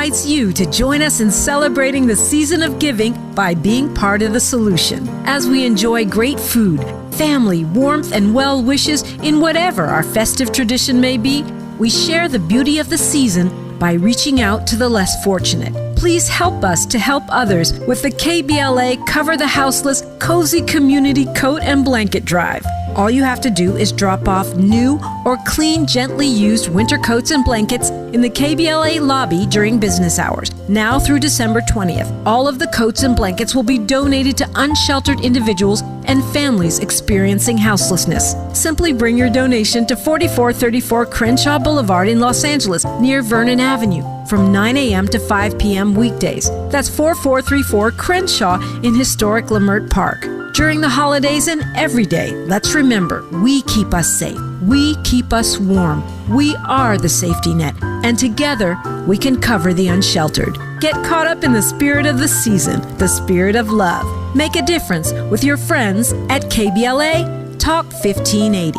invites you to join us in celebrating the season of giving by being part of the solution. As we enjoy great food, family, warmth, and well wishes in whatever our festive tradition may be, we share the beauty of the season by reaching out to the less fortunate. Please help us to help others with the KBLA Cover the Houseless Cozy Community Coat and Blanket Drive. All you have to do is drop off new or clean, gently used winter coats and blankets in the KBLA lobby during business hours, now through December 20th. All of the coats and blankets will be donated to unsheltered individuals and families experiencing houselessness. Simply bring your donation to 4434 Crenshaw Boulevard in Los Angeles, near Vernon Avenue, from 9 a.m. to 5 p.m. weekdays. That's 4434 Crenshaw in historic Leimert Park. During the holidays and every day, let's remember, we keep us safe. We keep us warm. We are the safety net, and together we can cover the unsheltered. Get caught up in the spirit of the season, the spirit of love. Make a difference with your friends at KBLA Talk 1580.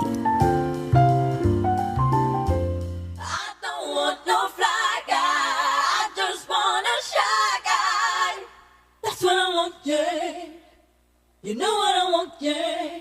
I don't want no fly guy. I just want a shy guy. That's what I want, yeah. You know what I want, yeah.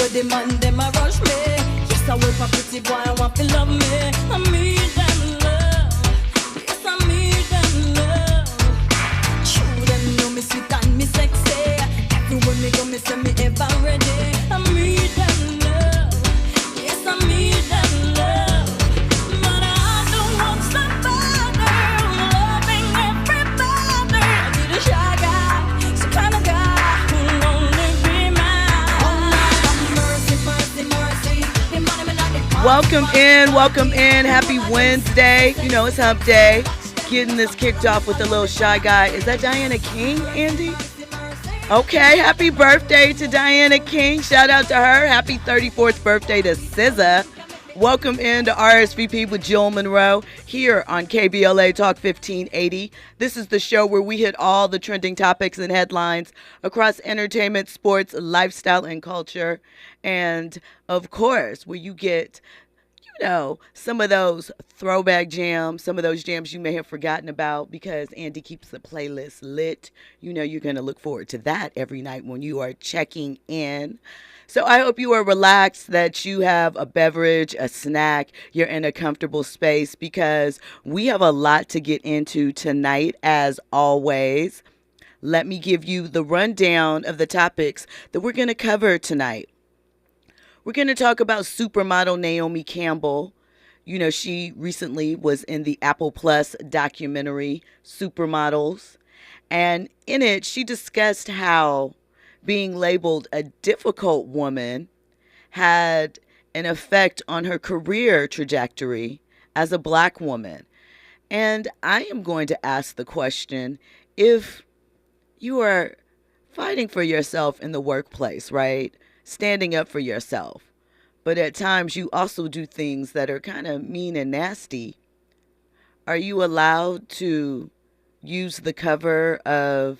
The man, them a rush me. Yes, I will for pretty boy, I want to love me. I need them love. Yes, I need them love. True, them know me sweet and me sexy. Everywhere me go, me say me ever ready. I need them love. Yes, I need them love. But I don't want somebody loving everybody. I need a shy guy, some kind of guy who'll only be mine. Welcome in. Happy Wednesday. You know, it's hump day. Getting this kicked off with a little shy guy. Is that Diana King, Andy? Okay, happy birthday to Diana King. Shout out to her. Happy 34th birthday to SZA. Welcome in to RSVP with Jill Munroe here on KBLA Talk 1580. This is the show where we hit all the trending topics and headlines across entertainment, sports, lifestyle, and culture. And, of course, where you get, some of those throwback jams, some of those jams you may have forgotten about because Andy keeps the playlist lit. You know you're going to look forward to that every night when you are checking in. So I hope you are relaxed, that you have a beverage, a snack, you're in a comfortable space because we have a lot to get into tonight as always. Let me give you the rundown of the topics that we're going to cover tonight. We're going to talk about supermodel Naomi Campbell. You know, she recently was in the Apple Plus documentary, Supermodels. And in it, she discussed how being labeled a difficult woman had an effect on her career trajectory as a Black woman. And I am going to ask the question, if you are fighting for yourself in the workplace, right? Standing up for yourself, but at times you also do things that are kind of mean and nasty. Are you allowed to use the cover of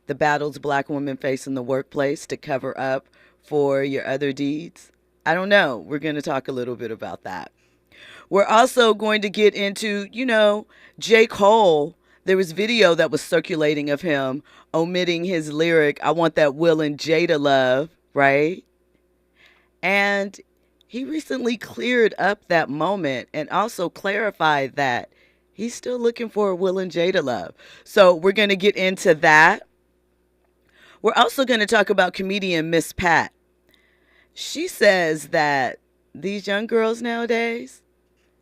the battles Black women face in the workplace to cover up for your other deeds? I don't know. We're going to talk a little bit about that. We're also going to get into, J. Cole. There was video that was circulating of him omitting his lyric, "I want that Will and Jada love," right? And he recently cleared up that moment and also clarified that he's still looking for Will and Jada love. So we're going to get into that. We're also going to talk about comedian Miss Pat. She says that these young girls nowadays,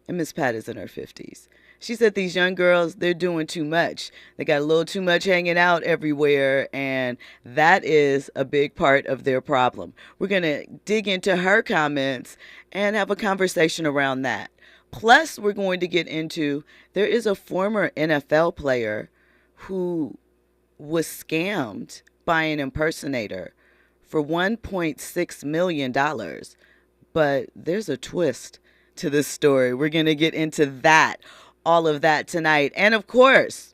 and Miss Pat is in her 50s, she said these young girls, they're doing too much. They got a little too much hanging out everywhere, and that is a big part of their problem. We're going to dig into her comments and have a conversation around that. Plus, we're going to get into, there is a former NFL player who was scammed by an impersonator for $1.6 million. But there's a twist to this story. We're going to get into that, all of that tonight. And of course,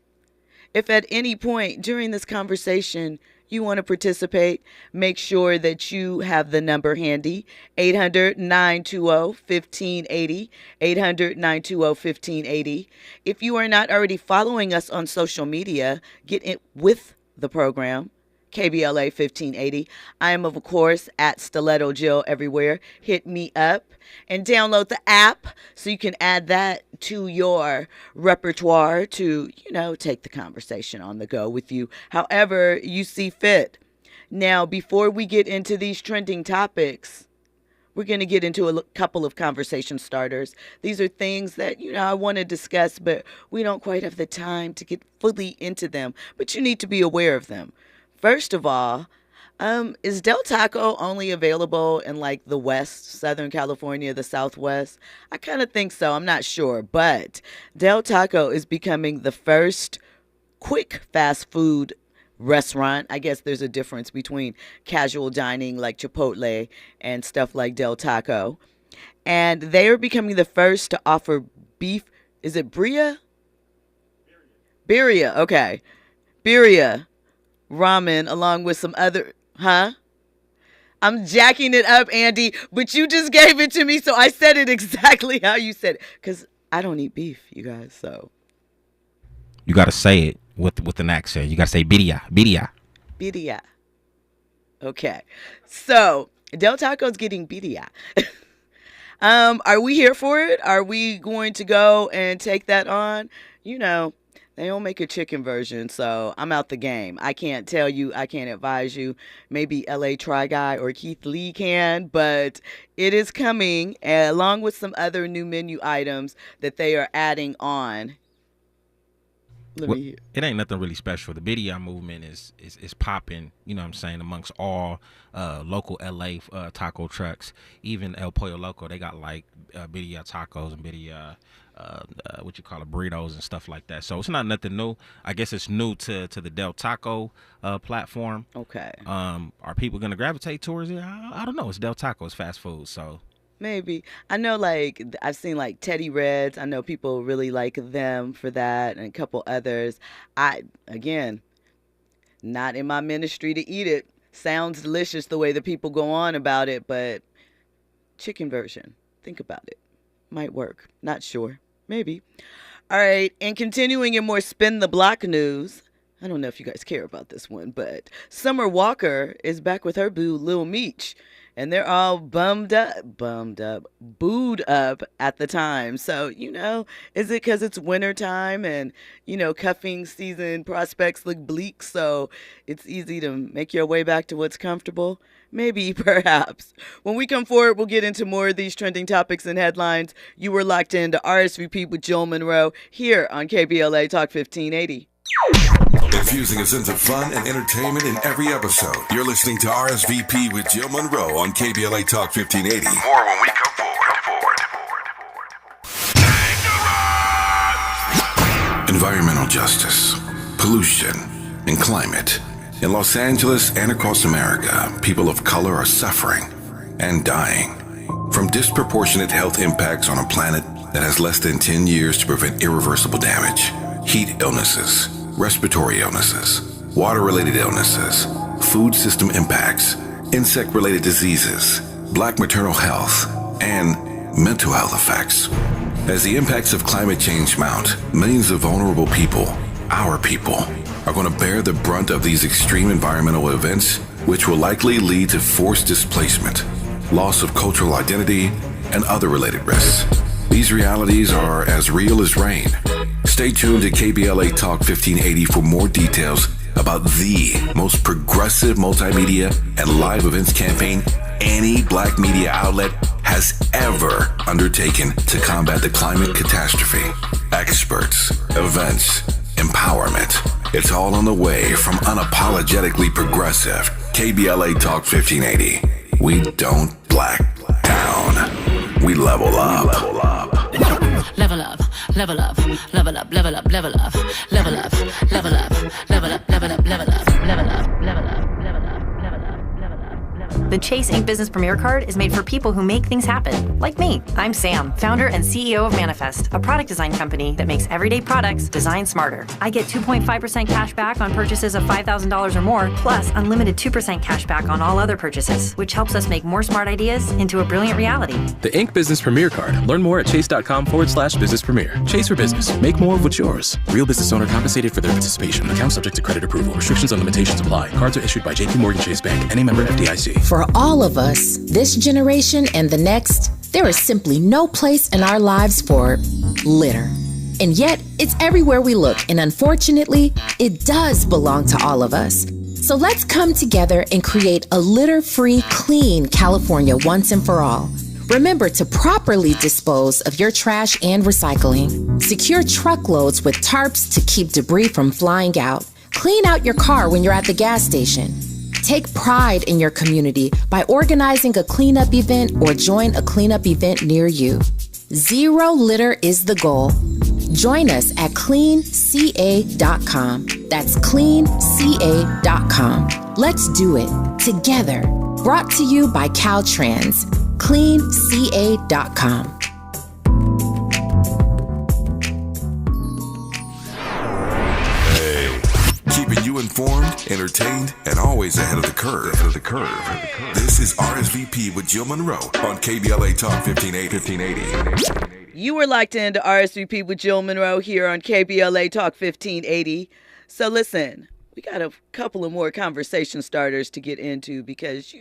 if at any point during this conversation you want to participate, make sure that you have the number handy, 800-920-1580, 800-920-1580. If you are not already following us on social media, get in with the program, KBLA 1580. I am, of course, at Stiletto Jill everywhere. Hit me up and download the app so you can add that to your repertoire to, take the conversation on the go with you however you see fit. Now, before we get into these trending topics, we're going to get into a couple of conversation starters. These are things that, I want to discuss, but we don't quite have the time to get fully into them. But you need to be aware of them. First of all, is Del Taco only available in like the West, Southern California, the Southwest? I kind of think so. I'm not sure. But Del Taco is becoming the first quick fast food restaurant. I guess there's a difference between casual dining like Chipotle and stuff like Del Taco. And they are becoming the first to offer beef. Is it birria? Birria. Okay. Birria ramen along with some other, I'm jacking it up, Andy, but you just gave it to me, so I said it exactly how you said it, because I don't eat beef, you guys, so. You got to say it with an accent. You got to say birria, birria. Birria. Okay, so Del Taco's getting birria. Are we here for it? Are we going to go and take that on? They don't make a chicken version, so I'm out the game. I can't tell you. I can't advise you. Maybe LA Try Guy or Keith Lee can, but it is coming along with some other new menu items that they are adding on. It ain't nothing really special. The birria movement is popping, amongst all local LA taco trucks. Even El Pollo Loco, they got like birria tacos and birria burritos and stuff like that. So it's not nothing new. I guess it's new to the Del Taco platform. Okay. Are people gonna gravitate towards it? I don't know. It's Del Taco. It's fast food, so maybe. I know, like, I've seen like Teddy Reds. I know people really like them for that, and a couple others. Again, not in my ministry to eat it. Sounds delicious the way the people go on about it, but chicken version. Think about it. Might work. Not sure. Maybe. All right. And continuing in more spin the block news. I don't know if you guys care about this one, but Summer Walker is back with her boo, Lil Meech. And they're all booed up at the time. So, is it because it's winter time and, cuffing season prospects look bleak, so it's easy to make your way back to what's comfortable? Maybe, perhaps. When we come forward, we'll get into more of these trending topics and headlines. You were locked into RSVP with Jill Munroe here on KBLA Talk 1580. Infusing a sense of fun and entertainment in every episode. You're listening to RSVP with Jill Munroe on KBLA Talk 1580. More when we come forward. Environmental justice, pollution, and climate. In Los Angeles and across America, people of color are suffering and dying from disproportionate health impacts on a planet that has less than 10 years to prevent irreversible damage. Heat illnesses, respiratory illnesses, water-related illnesses, food system impacts, insect-related diseases, black maternal health, and mental health effects. As the impacts of climate change mount, millions of vulnerable people, our people, are going to bear the brunt of these extreme environmental events, which will likely lead to forced displacement, loss of cultural identity, and other related risks. These realities are as real as rain. Stay tuned to KBLA Talk 1580 for more details about the most progressive multimedia and live events campaign any black media outlet has ever undertaken to combat the climate catastrophe. Experts, events, empowerment. It's all on the way from unapologetically progressive KBLA Talk 1580. We don't black down. We level up. Level up, level up, level up, level up, level up, level up, level up, level up, level up, level up, level up, level up, level up, level up, level up, level up. The Chase Ink Business Premier Card is made for people who make things happen, like me. I'm Sam, founder and CEO of Manifest, a product design company that makes everyday products designed smarter. I get 2.5% cash back on purchases of $5,000 or more, plus unlimited 2% cash back on all other purchases, which helps us make more smart ideas into a brilliant reality. The Ink Business Premier Card. Learn more at chase.com/business premier. Chase for business. Make more of what's yours. Real business owner compensated for their participation. Account subject to credit approval. Restrictions and limitations apply. Cards are issued by JP Morgan Chase Bank. Any member FDIC. For all of us, this generation and the next, there is simply no place in our lives for litter. And yet, it's everywhere we look, and unfortunately, it does belong to all of us. So let's come together and create a litter-free, clean California once and for all. Remember to properly dispose of your trash and recycling. Secure truckloads with tarps to keep debris from flying out. Clean out your car when you're at the gas station. Take pride in your community by organizing a cleanup event or join a cleanup event near you. Zero litter is the goal. Join us at cleanca.com. That's cleanca.com. Let's do it together. Brought to you by Caltrans. cleanca.com. Keeping you informed, entertained, and always ahead of the curve. This is RSVP with Jill Munroe on KBLA Talk 1580. You were locked into RSVP with Jill Munroe here on KBLA Talk 1580. So listen, we got a couple of more conversation starters to get into because,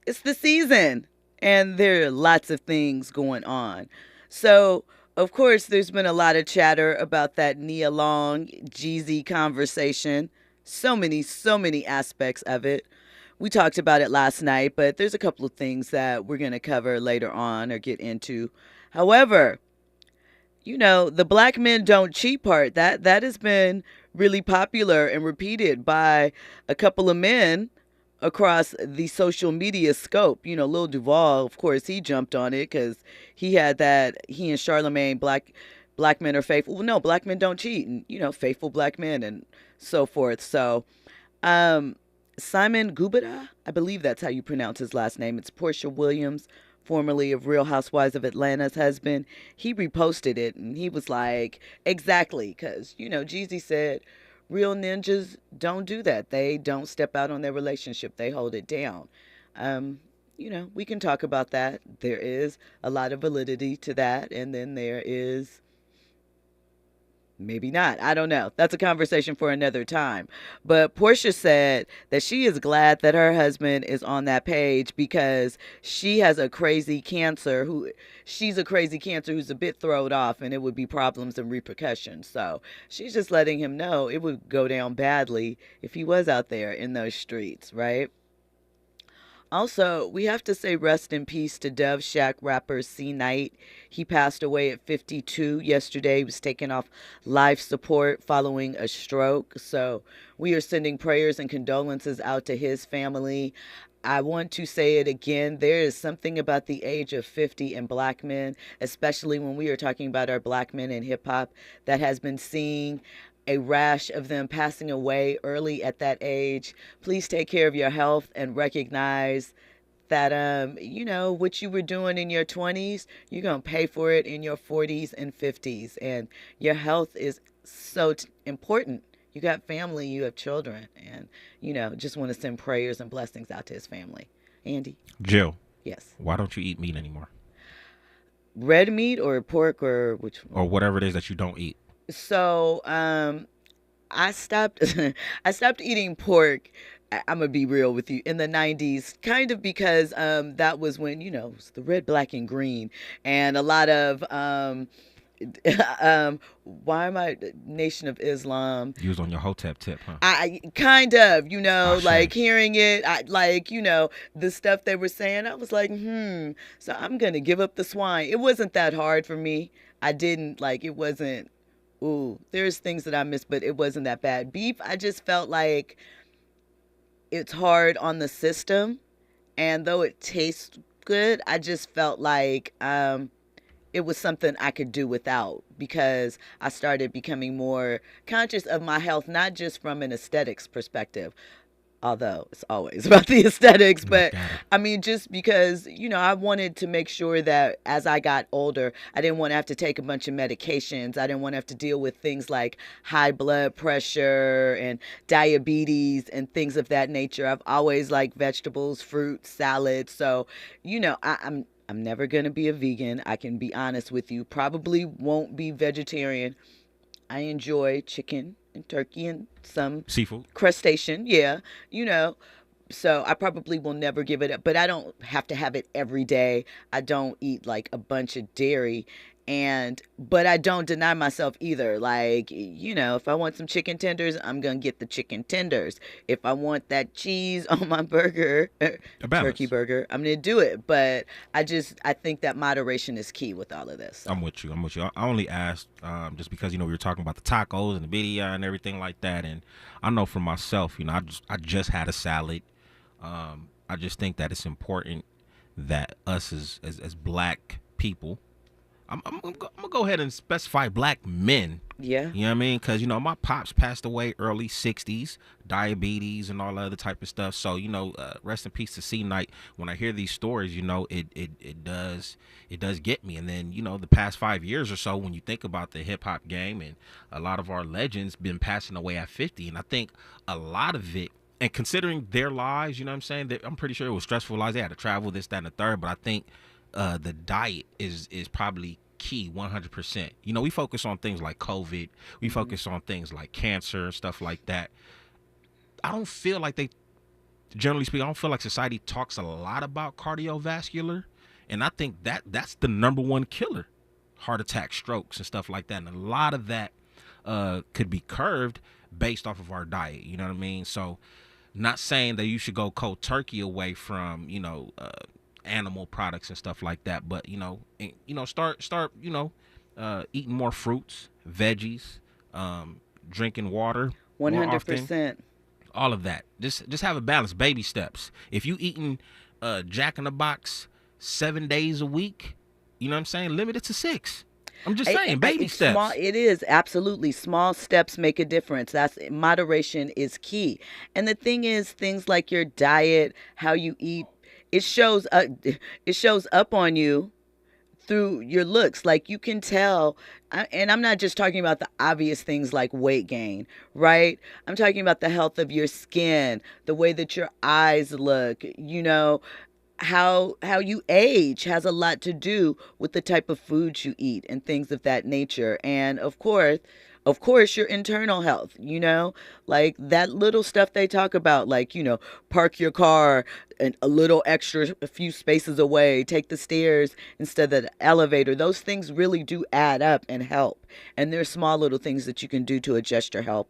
it's the season and there are lots of things going on. So, of course, there's been a lot of chatter about that Nia Long, Jeezy conversation. So many aspects of it. We talked about it last night, but there's a couple of things that we're going to cover later on or get into. However, the black men don't cheat part, that has been really popular and repeated by a couple of men across the social media scope. Lil Duval, of course, he jumped on it because he had that, he and Charlamagne, black men are faithful. Well, no, black men don't cheat, and, faithful black men and so forth. So, Simon Gubita, I believe that's how you pronounce his last name. It's Portia Williams, formerly of Real Housewives of Atlanta's husband. He reposted it, and he was like, exactly, because, Jeezy said, real ninjas don't do that. They don't step out on their relationship. They hold it down. We can talk about that. There is a lot of validity to that. And then there is maybe not. I don't know. That's a conversation for another time. But Portia said that she is glad that her husband is on that page because she has a crazy cancer who's a bit thrown off, and it would be problems and repercussions. So she's just letting him know it would go down badly if he was out there in those streets, right? Also, we have to say rest in peace to Dove Shack rapper C. Knight. He passed away at 52 yesterday. He was taken off life support following a stroke. So we are sending prayers and condolences out to his family. I want to say it again. There is something about the age of 50 and black men, especially when we are talking about our black men in hip hop, that has been seeing a rash of them passing away early at that age. Please take care of your health and recognize that, what you were doing in your 20s, you're going to pay for it in your 40s and 50s. And your health is so important. You got family, you have children, and, just want to send prayers and blessings out to his family. Andy? Jill. Yes. Why don't you eat meat anymore? Red meat or pork or which one? Or whatever it is that you don't eat. So, I stopped eating pork. I'm gonna be real with you, in the 90s, kind of because that was when, it was the red, black, and green, and a lot of why am I Nation of Islam? You was on your Hotep tip, huh? I kind of, like hearing it, the stuff they were saying, I was like, so I'm gonna give up the swine. It wasn't that hard for me. I didn't it wasn't. Ooh, there's things that I miss, but it wasn't that bad. Beef, I just felt like it's hard on the system. And though it tastes good, I just felt like it was something I could do without, because I started becoming more conscious of my health, not just from an aesthetics perspective. although it's always about the aesthetics. But I mean, just because, I wanted to make sure that as I got older, I didn't want to have to take a bunch of medications. I didn't want to have to deal with things like high blood pressure and diabetes and things of that nature. I've always liked vegetables, fruit, salad. So, I'm never going to be a vegan. I can be honest with you. Probably won't be vegetarian. I enjoy chicken and turkey and some seafood, crustacean. Yeah. So I probably will never give it up, but I don't have to have it every day. I don't eat like a bunch of dairy, but I don't deny myself either. Like, if I want some chicken tenders, I'm going to get the chicken tenders. If I want that cheese on my burger, turkey burger, I'm going to do it. But I think that moderation is key with all of this. I'm with you. I only asked just because, we were talking about the tacos and the birria and everything like that. And I know for myself, I just had a salad. I just think that it's important that us as black people, I'm gonna go ahead and specify black men. Yeah. You know what I mean? Because, my pops passed away early 60s, diabetes and all that other type of stuff. So, rest in peace to C Night. When I hear these stories, it does get me. And then, the past 5 years or so, when you think about the hip hop game, and a lot of our legends been passing away at 50. And I think a lot of it, and considering their lives, you know what I'm saying? I'm pretty sure it was stressful lives. They had to travel, this, that, and the third. But I think the diet is probably key 100%. We focus on things like COVID. We focus on things like cancer and stuff like that. I don't feel like generally speaking, I don't feel like society talks a lot about cardiovascular. And I think that's the number one killer. Heart attack, strokes, and stuff like that. And a lot of that could be curbed based off of our diet. You know what I mean? So not saying that you should go cold turkey away from, animal products and stuff like that, but start eating more fruits, veggies, drinking water 100%. All of that. Just have a balance. Baby steps. If you eating Jack in the Box 7 days a week, you know what I'm saying, limit it to 6. I'm just saying, baby steps. It is, absolutely. Small steps make a difference. Moderation is key. And the thing is, things like your diet, how you eat, it shows up on you through your looks. Like, you can tell, and I'm not just talking about the obvious things like weight gain, right? I'm talking about the health of your skin, the way that your eyes look, how you age has a lot to do with the type of foods you eat and things of that nature. And of course, your internal health, like that little stuff they talk about, like, park your car a few spaces away, take the stairs instead of the elevator. Those things really do add up and help. And there's small little things that you can do to adjust your health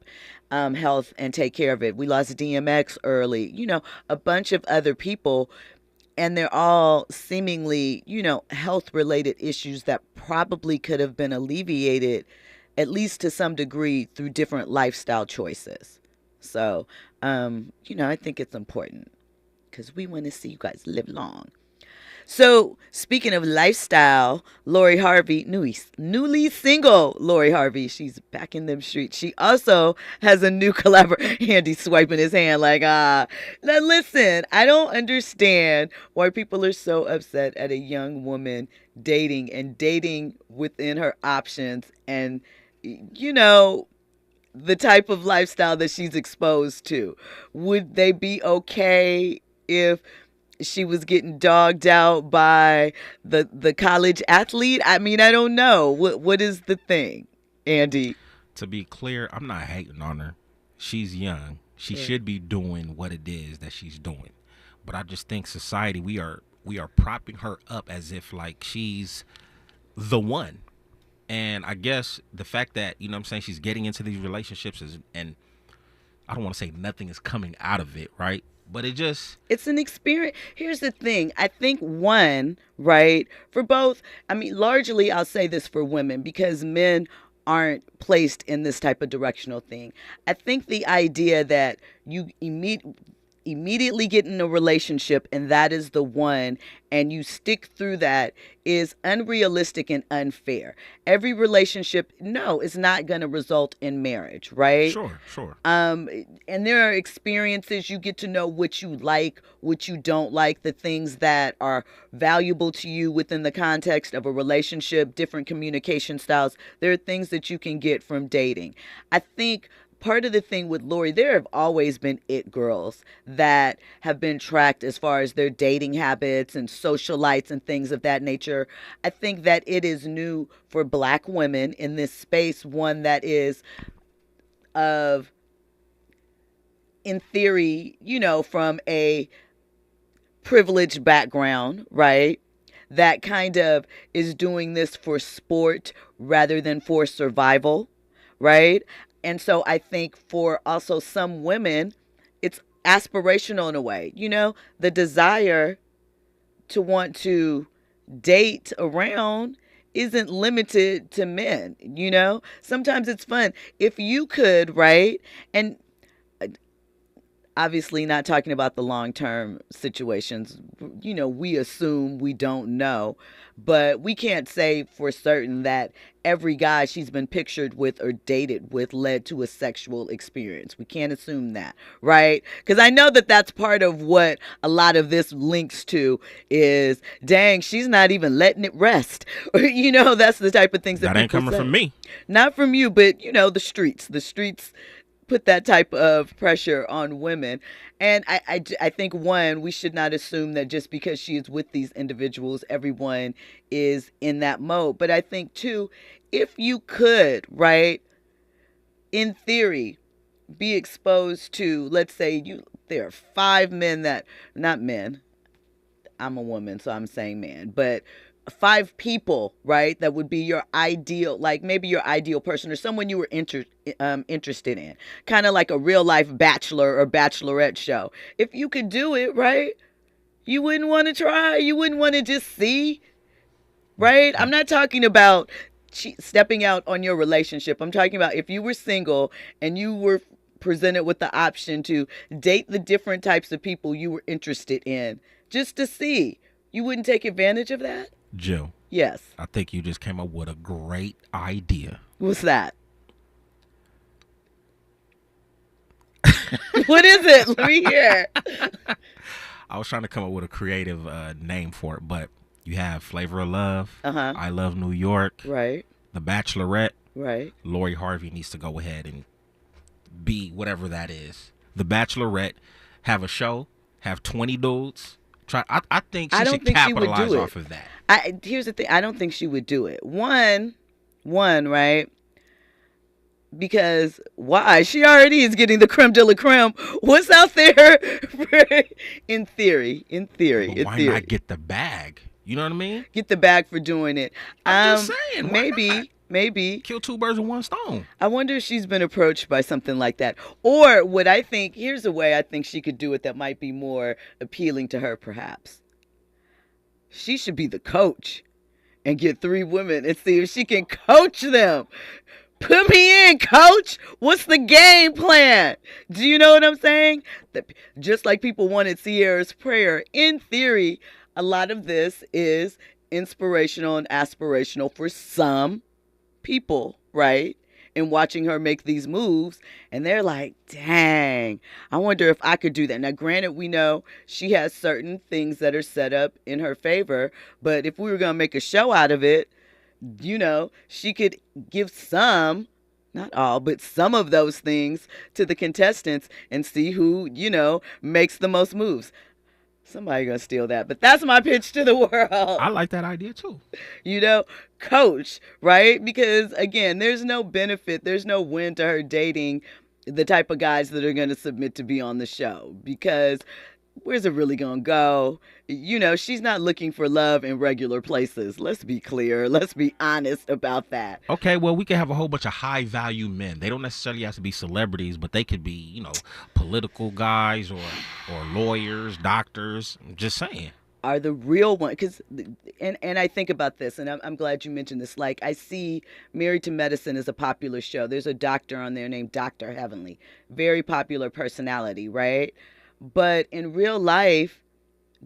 and take care of it. We lost DMX early, a bunch of other people. And they're all seemingly, health-related issues that probably could have been alleviated, at least to some degree, through different lifestyle choices. So, I think it's important because we want to see you guys live long. So, speaking of lifestyle, Lori Harvey, newly single Lori Harvey, she's back in them streets. She also has a new collaboration. Andy swiping his hand like, now listen, I don't understand why people are so upset at a young woman dating within her options and, the type of lifestyle that she's exposed to. Would they be okay if she was getting dogged out by the college athlete? I mean, I don't know. What is the thing, Andy? To be clear, I'm not hating on her. She's young. She should be doing what it is that she's doing. But I just think society, we are propping her up as if like she's the one. And I guess the fact that, she's getting into these relationships and I don't want to say nothing is coming out of it, right? But it's an experience. Here's the thing. I think right, for both, largely I'll say this for women because men aren't placed in this type of directional thing. I think the idea that immediately get in a relationship and that is the one, and you stick through that, is unrealistic and unfair. Every relationship, no, is not going to result in marriage, right? Sure. And there are experiences, you get to know what you like, what you don't like, the things that are valuable to you within the context of a relationship, different communication styles. There are things that you can get from dating. I think part of the thing with Lori, there have always been it girls that have been tracked as far as their dating habits and socialites and things of that nature. I think that it is new for Black women in this space, one that is of, in theory, from a privileged background, right? That kind of is doing this for sport rather than for survival, right? And so I think for also some women, it's aspirational in a way. The desire to want to date around isn't limited to men, Sometimes it's fun. If you could, right? And obviously not talking about the long-term situations, we assume, we don't know, but we can't say for certain that every guy she's been pictured with or dated with led to a sexual experience. We can't assume that, right? Because I know that that's part of what a lot of this links to is, dang, she's not even letting it rest. That's the type of things that ain't coming from me. Not from you, but, the streets put that type of pressure on women. And I think, one, we should not assume that just because she is with these individuals, everyone is in that mode. But I think, two, if you could, right, in theory, be exposed to, let's say there are 5 men that, not men, I'm a woman, so I'm saying man, but 5 people, right, that would be your ideal, like maybe your ideal person or someone you were interested in, kind of like a real life bachelor or bachelorette show. If you could do it, right, you wouldn't want to try. You wouldn't want to just see, right? I'm not talking about stepping out on your relationship. I'm talking about if you were single and you were presented with the option to date the different types of people you were interested in just to see, you wouldn't take advantage of that? Jill. Yes. I think you just came up with a great idea. What's that? What is it? Let me hear. I was trying to come up with a creative name for it, but you have Flavor of Love, I Love New York, right? The Bachelorette, right? Lori Harvey needs to go ahead and be whatever that is. The Bachelorette, have a show, have 20 dudes. I think she should capitalize off of that. Here's the thing. I don't think she would do it. One, right? Because why? She already is getting the creme de la creme. What's out there? In theory. But why not get the bag? You know what I mean? Get the bag for doing it. I'm just saying. Maybe. Kill 2 birds with 1 stone. I wonder if she's been approached by something like that. Or what I think, here's a way I think she could do it that might be more appealing to her, perhaps. She should be the coach and get 3 women and see if she can coach them. Put me in, coach. What's the game plan? Do you know what I'm saying? Just like people wanted Sierra's prayer, in theory, a lot of this is inspirational and aspirational for some people, right? And watching her make these moves, and they're like, dang, I wonder if I could do that. Now, granted, we know she has certain things that are set up in her favor, but if we were going to make a show out of it, she could give some, not all, but some of those things to the contestants and see who, makes the most moves. Somebody gonna steal that, but that's my pitch to the world. I like that idea too. Coach, right? Because again, there's no benefit, there's no win to her dating the type of guys that are gonna submit to be on the show. Because where's it really gonna go? She's not looking for love in regular places. Let's be clear. Let's be honest about that. Okay, well, we can have a whole bunch of high value men. They don't necessarily have to be celebrities, but they could be, political guys or lawyers, doctors. I'm just saying. Are the real one, because and I think about this, and I'm glad you mentioned this. Like, I see Married to Medicine is a popular show. There's a doctor on there named Dr. Heavenly, very popular personality, right? But in real life,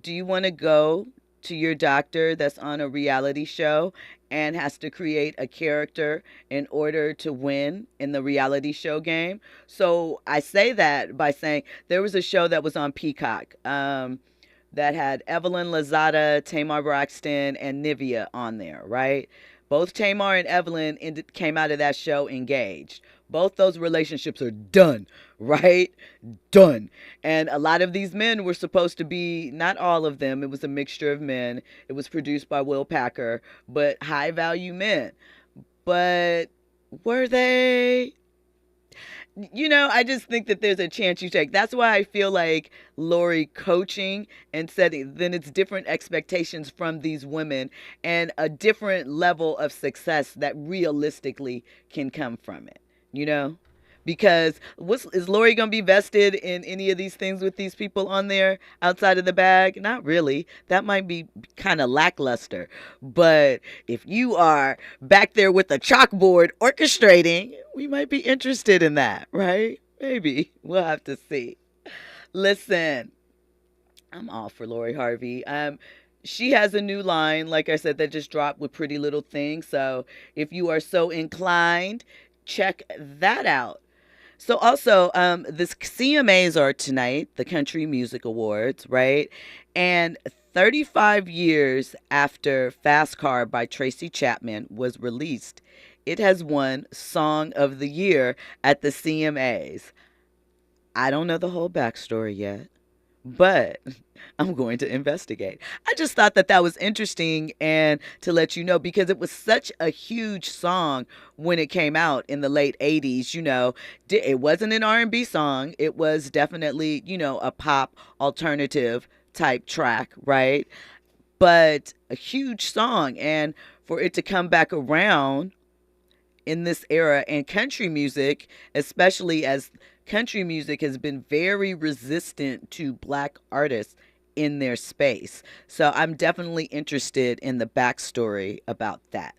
do you want to go to your doctor that's on a reality show and has to create a character in order to win in the reality show game? So I say that by saying there was a show that was on Peacock that had Evelyn Lozada, Tamar Braxton, and Nivea on there, right? Both Tamar and Evelyn came out of that show engaged. Both those relationships are done, right? Done. And a lot of these men were supposed to be, not all of them, it was a mixture of men. It was produced by Will Packer, but high value men. But were they? You know, I just think that there's a chance you take. That's why I feel like Lori coaching and setting, then it's different expectations from these women and a different level of success that realistically can come from it, you know? Because is Lori going to be vested in any of these things with these people on there outside of the bag? Not really. That might be kind of lackluster. But if you are back there with a chalkboard orchestrating, we might be interested in that, right? Maybe. We'll have to see. Listen, I'm all for Lori Harvey. She has a new line, like I said, that just dropped with Pretty Little Thing. So if you are so inclined, check that out. So also, the CMAs are tonight, the Country Music Awards, right? And 35 years after Fast Car by Tracy Chapman was released, it has won Song of the Year at the CMAs. I don't know the whole backstory yet, but I'm going to investigate. I just thought that that was interesting and to let you know, because it was such a huge song when it came out in the late 80s. You know, it wasn't an R&B song. It was definitely, you know, a pop alternative type track, right? But a huge song. And for it to come back around in this era, and country music, especially as country music has been very resistant to Black artists in their space. So I'm definitely interested in the backstory about that.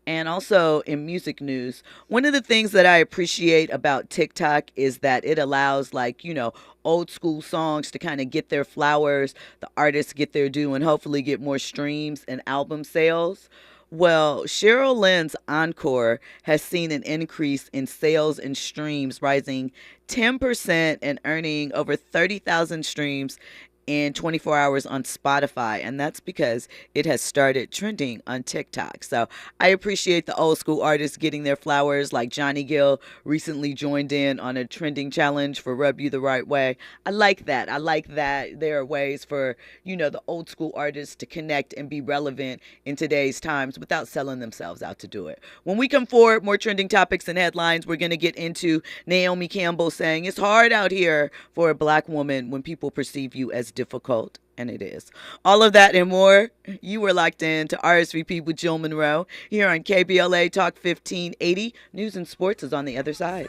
And also in music news, one of the things that I appreciate about TikTok is that it allows, like, you know, old school songs to kind of get their flowers, the artists get their due, and hopefully get more streams and album sales. Well, Cheryl Lynn's Encore has seen an increase in sales and streams, rising 10% and earning over 30,000 streams in 24 hours on Spotify. And that's because it has started trending on TikTok. So I appreciate the old school artists getting their flowers, like Johnny Gill recently joined in on a trending challenge for Rub You the Right Way. I like that. I like that there are ways for, you know, the old school artists to connect and be relevant in today's times without selling themselves out to do it. When we come forward, more trending topics and headlines, we're going to get into Naomi Campbell saying it's hard out here for a Black woman when people perceive you as difficult, and it is. All of that and more. You were locked in to RSVP with Jill Munroe here on KBLA Talk 1580. News and sports is on the other side.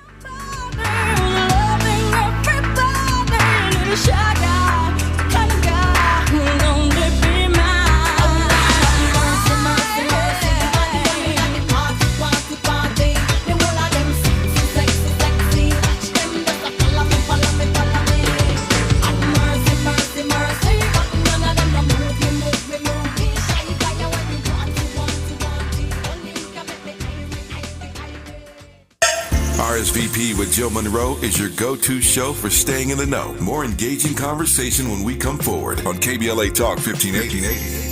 RSVP with Jill Munroe is your go-to show for staying in the know. More engaging conversation when we come forward on KBLA Talk 1580.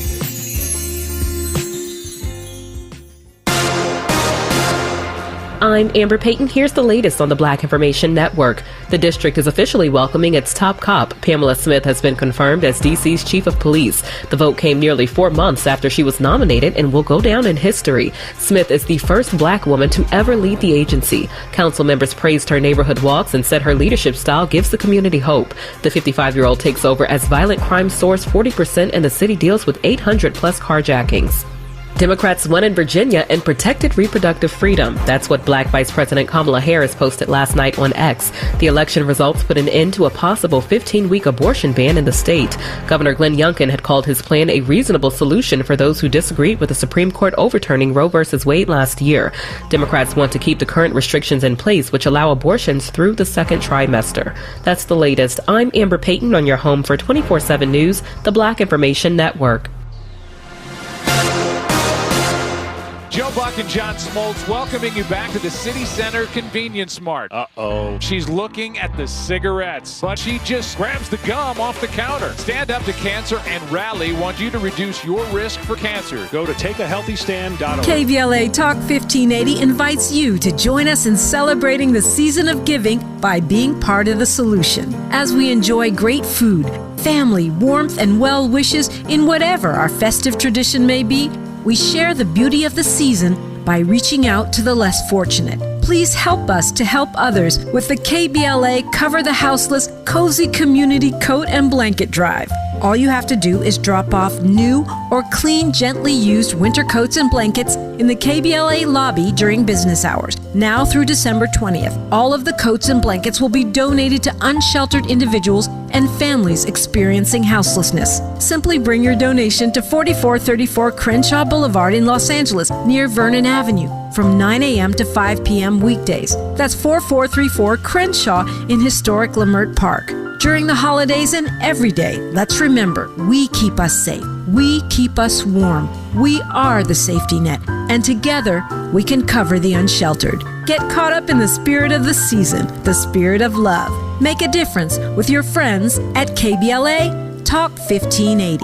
I'm Amber Payton. Here's the latest on the Black Information Network. The district is officially welcoming its top cop. Pamela Smith has been confirmed as D.C.'s chief of police. The vote came nearly 4 months after she was nominated and will go down in history. Smith is the first Black woman to ever lead the agency. Council members praised her neighborhood walks and said her leadership style gives the community hope. The 55-year-old takes over as violent crime soars 40% and the city deals with 800 plus carjackings. Democrats won in Virginia and protected reproductive freedom. That's what Black Vice President Kamala Harris posted last night on X. The election results put an end to a possible 15-week abortion ban in the state. Governor Glenn Youngkin had called his plan a reasonable solution for those who disagreed with the Supreme Court overturning Roe v. Wade last year. Democrats want to keep the current restrictions in place, which allow abortions through the second trimester. That's the latest. I'm Amber Payton on your home for 24/7 News, the Black Information Network. Joe Buck and John Smoltz welcoming you back to the City Center Convenience Mart. Uh-oh. She's looking at the cigarettes, but she just grabs the gum off the counter. Stand Up to Cancer and Rally want you to reduce your risk for cancer. Go to takeahealthystand.org. KBLA Talk 1580 invites you to join us in celebrating the season of giving by being part of the solution. As we enjoy great food, family, warmth, and well wishes in whatever our festive tradition may be, we share the beauty of the season by reaching out to the less fortunate. Please help us to help others with the KBLA Cover the Houseless Cozy Community Coat and Blanket Drive. All you have to do is drop off new or clean, gently used winter coats and blankets in the KBLA lobby during business hours, now through December 20th. All of the coats and blankets will be donated to unsheltered individuals and families experiencing houselessness. Simply bring your donation to 4434 Crenshaw Boulevard in Los Angeles, near Vernon Avenue, from 9 a.m. to 5 p.m. weekdays. That's 4434 Crenshaw in historic Leimert Park. During the holidays and every day, let's remember, we keep us safe. We keep us warm. We are the safety net, and together we can cover the unsheltered. Get caught up in the spirit of the season, the spirit of love. Make a difference with your friends at KBLA Talk 1580.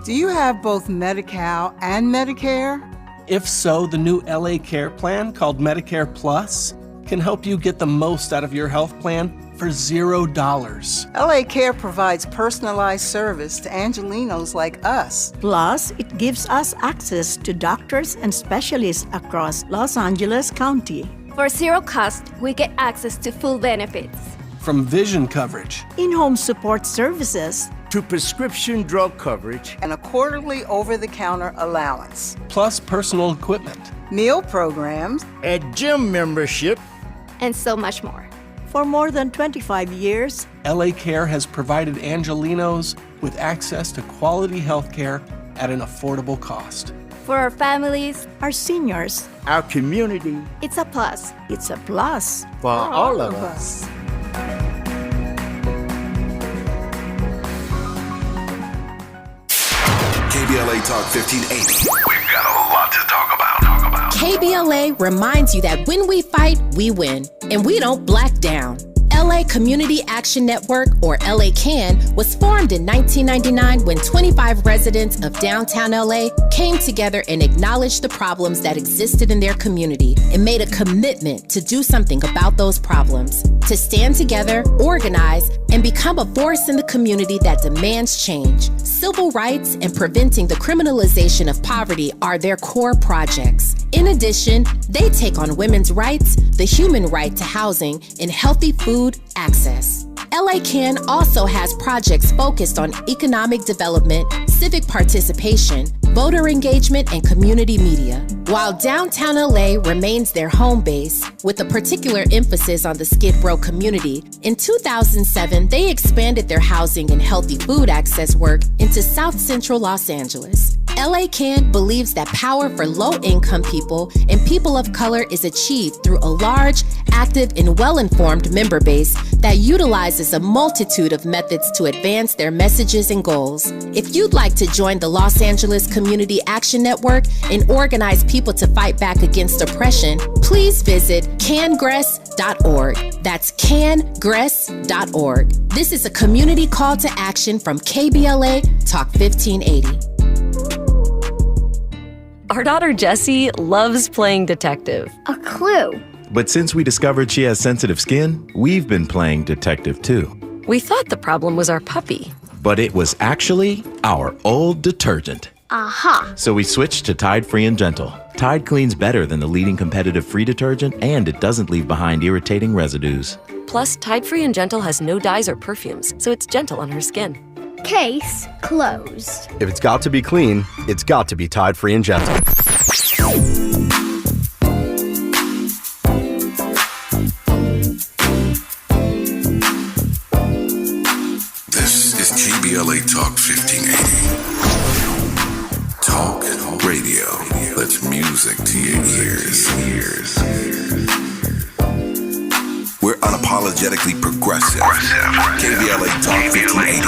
Do you have both Medi-Cal and Medicare? If so, the new LA Care plan called Medicare Plus can help you get the most out of your health plan for $0. LA Care provides personalized service to Angelinos like us. Plus, it gives us access to doctors and specialists across Los Angeles County. For zero cost, we get access to full benefits. From vision coverage, in-home support services, to prescription drug coverage, and a quarterly over-the-counter allowance. Plus personal equipment, meal programs, a gym membership, and so much more. For more than 25 years, LA Care has provided Angelinos with access to quality health care at an affordable cost. For our families, our seniors, our community, it's a plus. It's a plus for all of us. KBLA Talk 1580. We've got a lot to talk about. KBLA reminds you that when we fight, we win, and we don't black down. LA Community Action Network, or LA CAN, was formed in 1999 when 25 residents of downtown LA came together and acknowledged the problems that existed in their community and made a commitment to do something about those problems, to stand together, organize, and become a force in the community that demands change. Civil rights and preventing the criminalization of poverty are their core projects. In addition, they take on women's rights, the human right to housing, and healthy food access. LA CAN also has projects focused on economic development, civic participation, voter engagement, and community media. While downtown LA remains their home base, with a particular emphasis on the Skid Row community, in 2007, they expanded their housing and healthy food access work into South Central Los Angeles. LA CAN believes that power for low-income people and people of color is achieved through a large, active, and well-informed member base that utilizes a multitude of methods to advance their messages and goals. If you'd like to join the Los Angeles Community Action Network and organize people to fight back against oppression, please visit cangress.org. That's cangress.org. This is a community call to action from KBLA Talk 1580. Our daughter Jessie loves playing detective. A clue. But since we discovered she has sensitive skin, we've been playing detective too. We thought the problem was our puppy. But it was actually our old detergent. Aha. So we switched to Tide Free and Gentle. Tide cleans better than the leading competitive free detergent, and it doesn't leave behind irritating residues. Plus, Tide Free and Gentle has no dyes or perfumes, so it's gentle on her skin. Case closed. If it's got to be clean, it's got to be Tide Free and Gentle. This is KBLA Talk 1580. Talk radio. That's music to your ears. We're unapologetically progressive. KBLA Talk 1580.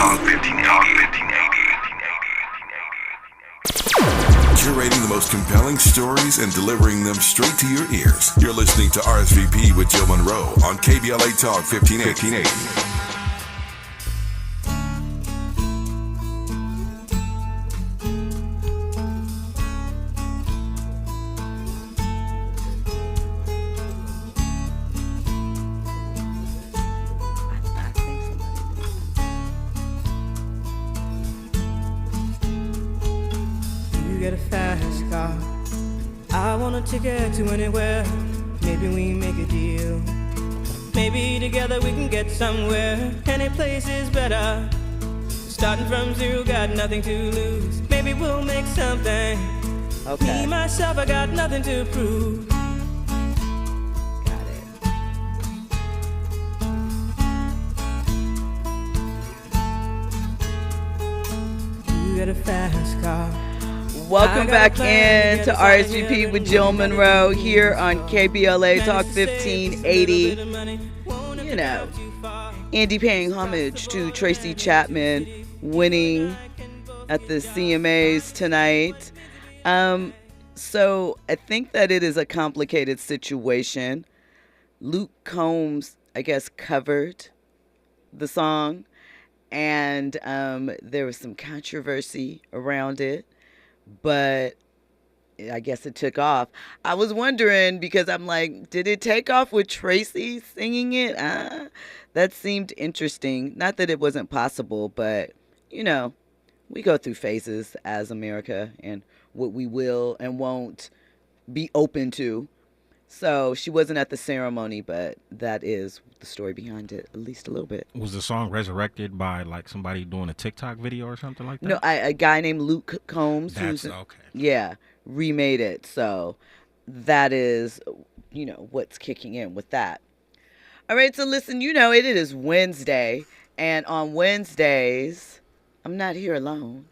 Curating the most compelling stories and delivering them straight to your ears. You're listening to RSVP with Jill Munroe on KBLA Talk 1580. Get a fast car. I want a ticket to anywhere. Maybe we make a deal. Maybe together we can get somewhere. Any place is better. Starting from zero, got nothing to lose. Maybe we'll make something. Okay. Me, myself, I got nothing to prove. You got a fast car. Welcome back in to RSVP with Jill Munroe here on KBLA Talk 1580. You know, Andy paying homage to Tracy Chapman winning at the CMAs tonight. So I think that it is a complicated situation. Luke Combs, I guess, covered the song, and there was some controversy around it. But I guess it took off. I was wondering, because I'm like, did it take off with Tracy singing it? That seemed interesting. Not that it wasn't possible, but, you know, we go through phases as America and what we will and won't be open to. So she wasn't at the ceremony, but that is the story behind it, at least a little bit. Was the song resurrected by like somebody doing a TikTok video or something like that? No, a guy named Luke Combs. That's okay. Yeah, remade it. So that is, you know, what's kicking in with that. All right, so listen, you know, it is Wednesday. And on Wednesdays, I'm not here alone.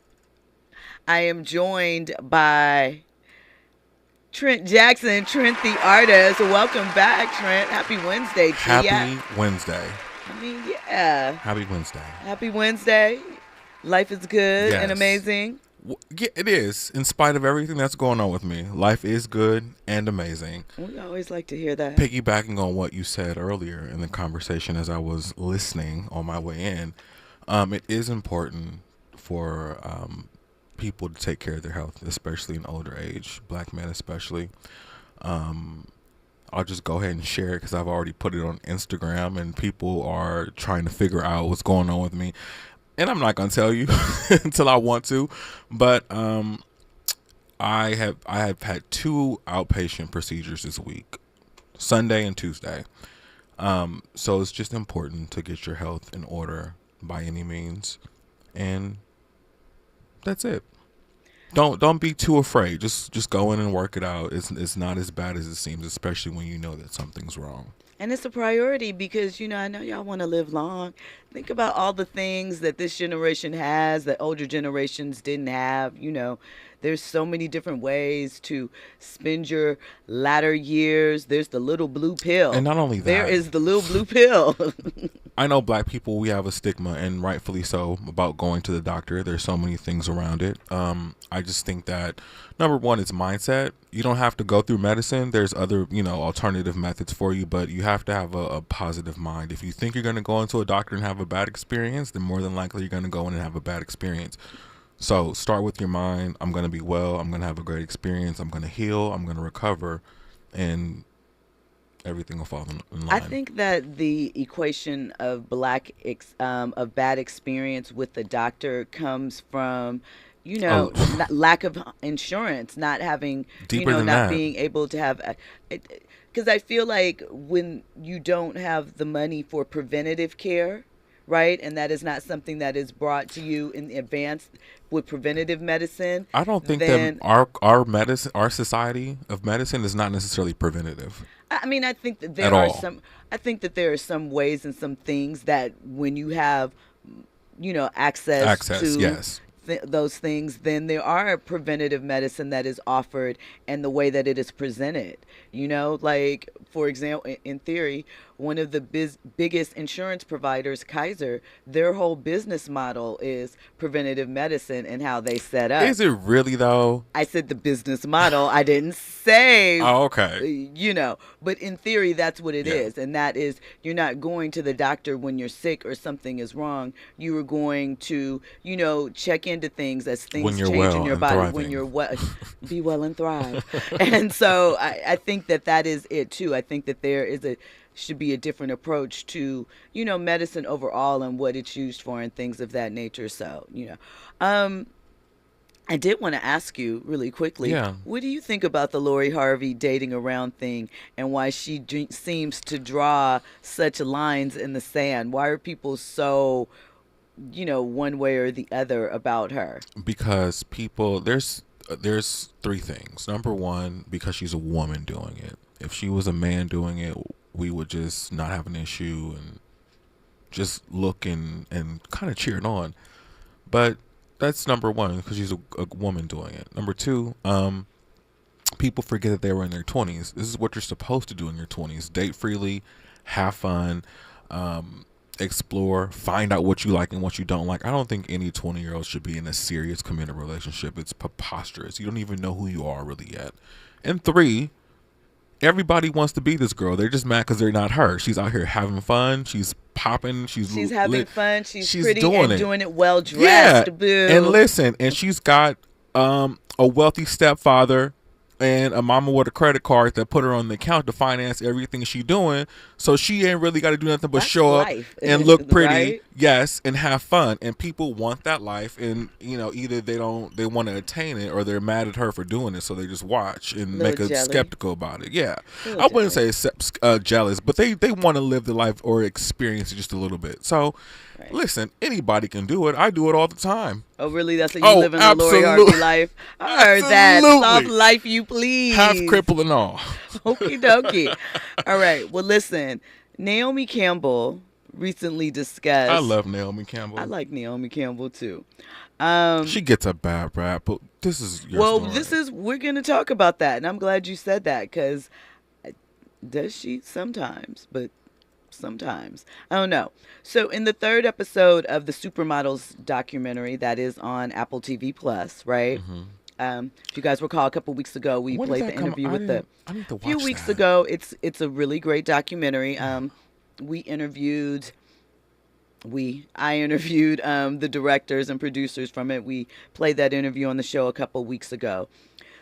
I am joined by Trent Jackson, Trent the artist. Welcome back, Trent. Happy Wednesday to ya. Happy Wednesday. I mean, yeah. Happy Wednesday. Happy Wednesday. Life is good Yes. and amazing. Yeah, it is. In spite of everything that's going on with me, life is good and amazing. We always like to hear that. Piggybacking on what you said earlier in the conversation as I was listening on my way in, it is important for people to take care of their health, especially in older age, black men especially. I'll just go ahead and share it because I've already put it on Instagram and people are trying to figure out what's going on with me. And I'm not going to tell you until I want to, but I have had 2 outpatient procedures this week, Sunday and Tuesday. So it's just important to get your health in order by any means. And that's it. Don't be too afraid. Just go in and work it out. It's not as bad as it seems, especially when you know that something's wrong. And it's a priority because, you know, I know y'all want to live long. Think about all the things that this generation has that older generations didn't have. You know, there's so many different ways to spend your latter years. There's the little blue pill. And not only that. There is the little blue pill. I know black people, we have a stigma, and rightfully so, about going to the doctor. There's so many things around it. I just think that, number one, it's mindset. You don't have to go through medicine. There's other, you know, alternative methods for you, but you have to have a positive mind. If you think you're going to go into a doctor and have a bad experience, then more than likely you're going to go in and have a bad experience. So start with your mind. I'm going to be well. I'm going to have a great experience. I'm going to heal. I'm going to recover, and everything will fall in line. I think that the equation of of bad experience with the doctor comes from, you know, lack of insurance, not having, Deeper you know, than not that. being able to have, because I feel like when you don't have the money for preventative care, right? And that is not something that is brought to you in advance with preventative medicine. I don't think then, that our medicine, our society of medicine, is not necessarily preventative. I mean, I think that there are some ways and some things that when you have, access to yes. Those things, then there are preventative medicine that is offered and the way that it is presented. Like, for example, in theory, one of the biggest insurance providers, Kaiser, their whole business model is preventative medicine and how they set up. Is it really, though? I said the business model. I didn't say. Oh, okay. But in theory, that's what it is. And that is, you're not going to the doctor when you're sick or something is wrong. You are going to, check into things as things change in your body. Thriving. When you're well, be well and thrive. And so I think that is it, too. I think that there should be a different approach to, medicine overall and what it's used for and things of that nature. So, I did want to ask you really quickly, what do you think about the Lori Harvey dating around thing and why she seems to draw such lines in the sand? Why are people so, one way or the other about her? Because people, there's three things. Number one, because she's a woman doing it. If she was a man doing it, we would just not have an issue and just look and kind of cheer it on. But that's number one, because she's a woman doing it. Number two, people forget that they were in their 20s. This is what you're supposed to do in your 20s. Date freely, have fun, explore, find out what you like and what you don't like. I don't think any 20-year-old should be in a serious committed relationship. It's preposterous. You don't even know who you are really yet. And three, everybody wants to be this girl. They're just mad because they're not her. She's out here having fun. She's popping. She's having fun. She's pretty doing and doing it well dressed. Boo. And listen, and she's got a wealthy stepfather and a mama with a credit card that put her on the account to finance everything she's doing. So she ain't really got to do nothing but show up and look pretty, right? Yes, and have fun. And people want that life, and either they want to attain it or they're mad at her for doing it, so they just watch and make us skeptical about it. Yeah, I wouldn't say jealous, but they want to live the life or experience it just a little bit. So. Right. Listen, anybody can do it. I do it all the time. Oh, really? That's what you live in the Lori Harvey life? I heard that. Soft life you please. Half crippled and all. Okie dokie. All right. Well, listen, Naomi Campbell recently discussed. I love Naomi Campbell. I like Naomi Campbell, too. She gets a bad rap, but this is your story. We're going to talk about that. And I'm glad you said that, because does she sometimes, but sometimes. I don't know. So in the third episode of the Supermodels documentary that is on Apple TV Plus, right? Mm-hmm. If you guys recall, a couple weeks ago, we played the interview with a few weeks ago. It's a really great documentary. I interviewed the directors and producers from it. We played that interview on the show a couple weeks ago.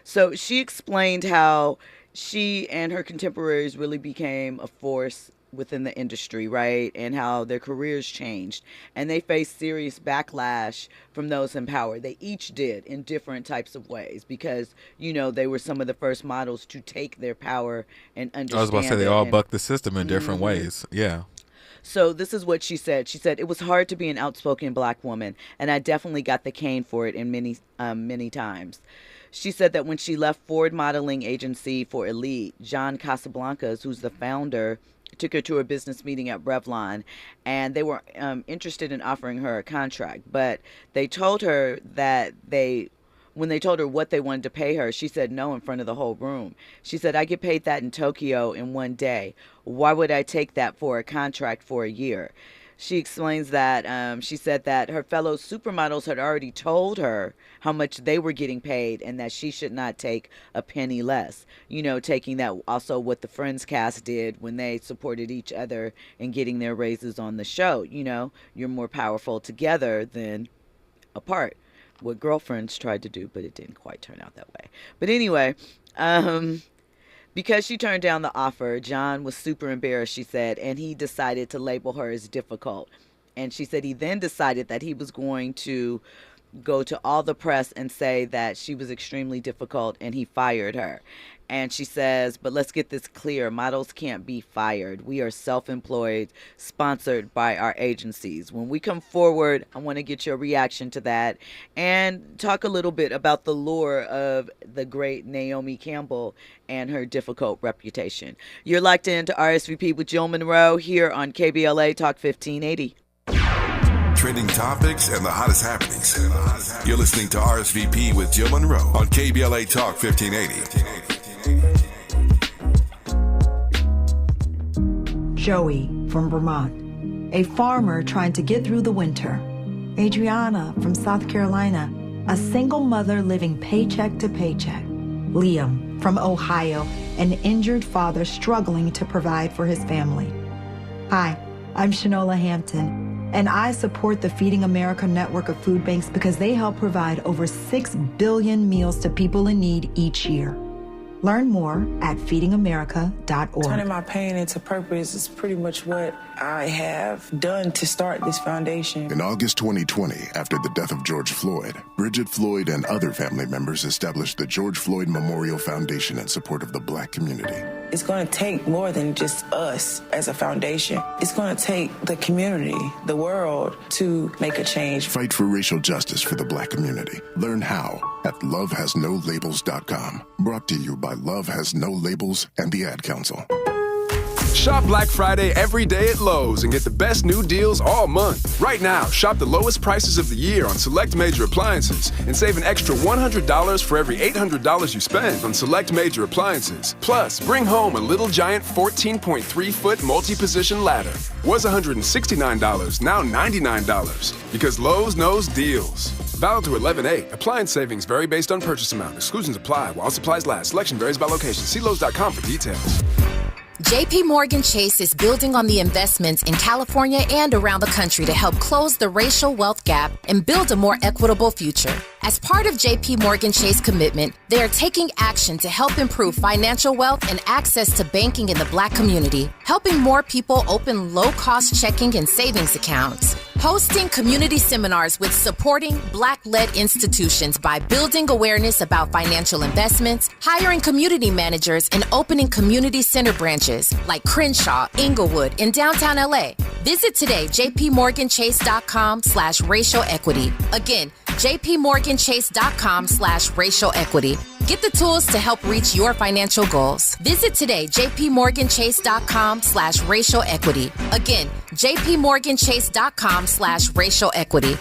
So she explained how she and her contemporaries really became a force within the industry, right? And how their careers changed. And they faced serious backlash from those in power. They each did in different types of ways because, they were some of the first models to take their power and understand. I was about to say they all bucked the system in different ways. Yeah. So this is what she said. She said, "It was hard to be an outspoken black woman, and I definitely got the cane for it in many times." She said that when she left Ford modeling agency for Elite, John Casablancas, who's the founder, took her to a business meeting at Revlon, and they were interested in offering her a contract. But they told her that when they told her what they wanted to pay her, she said no in front of the whole room. She said, "I get paid that in Tokyo in one day. Why would I take that for a contract for a year?" She explains that she said that her fellow supermodels had already told her how much they were getting paid and that she should not take a penny less. Taking that also what the Friends cast did when they supported each other in getting their raises on the show. You're more powerful together than apart. What Girlfriends tried to do, but it didn't quite turn out that way. But anyway, because she turned down the offer, John was super embarrassed, she said, and he decided to label her as difficult. And she said he then decided that he was going to go to all the press and say that she was extremely difficult, and he fired her. And she says, but let's get this clear. Models can't be fired. We are self-employed, sponsored by our agencies. When we come forward, I want to get your reaction to that and talk a little bit about the lure of the great Naomi Campbell and her difficult reputation. You're locked into RSVP with Jill Munroe here on KBLA Talk 1580. Trending topics and the hottest happenings. You're listening to RSVP with Jill Munroe on KBLA Talk 1580. Joey from Vermont, a farmer trying to get through the winter. Adriana from South Carolina, a single mother living paycheck to paycheck. Liam from Ohio, an injured father struggling to provide for his family. Hi, I'm Shanola Hampton, and I support the Feeding America network of food banks because they help provide over 6 billion meals to people in need each year. Learn more at feedingamerica.org. Turning my pain into purpose is pretty much what I have done to start this foundation. In August 2020, after the death of George Floyd, Bridget Floyd and other family members established the George Floyd Memorial Foundation in support of the Black community. It's going to take more than just us as a foundation. It's going to take the community, the world, to make a change. Fight for racial justice for the Black community. Learn how at lovehasnolabels.com. Brought to you by Love Has No Labels and the Ad Council. Shop Black Friday every day at Lowe's and get the best new deals all month. Right now, shop the lowest prices of the year on select major appliances and save an extra $100 for every $800 you spend on select major appliances. Plus, bring home a Little Giant 14.3-foot multi-position ladder. Was $169, now $99. Because Lowe's knows deals. Valid to 11/8. Appliance savings vary based on purchase amount. Exclusions apply while supplies last. Selection varies by location. See Lowe's.com for details. JP Morgan Chase is building on the investments in California and around the country to help close the racial wealth gap and build a more equitable future. As part of JP Morgan Chase commitment, they are taking action to help improve financial wealth and access to banking in the Black community, helping more people open low-cost checking and savings accounts, hosting community seminars with supporting Black-led institutions by building awareness about financial investments, hiring community managers, and opening community center branches like Crenshaw, Inglewood, and downtown LA. Visit today, jpmorganchase.com/racial equity. Again, jpmorganchase.com/racial equity. Get the tools to help reach your financial goals. Visit today, jpmorganchase.com/racial equity. Again, jpmorganchase.com/racial equity.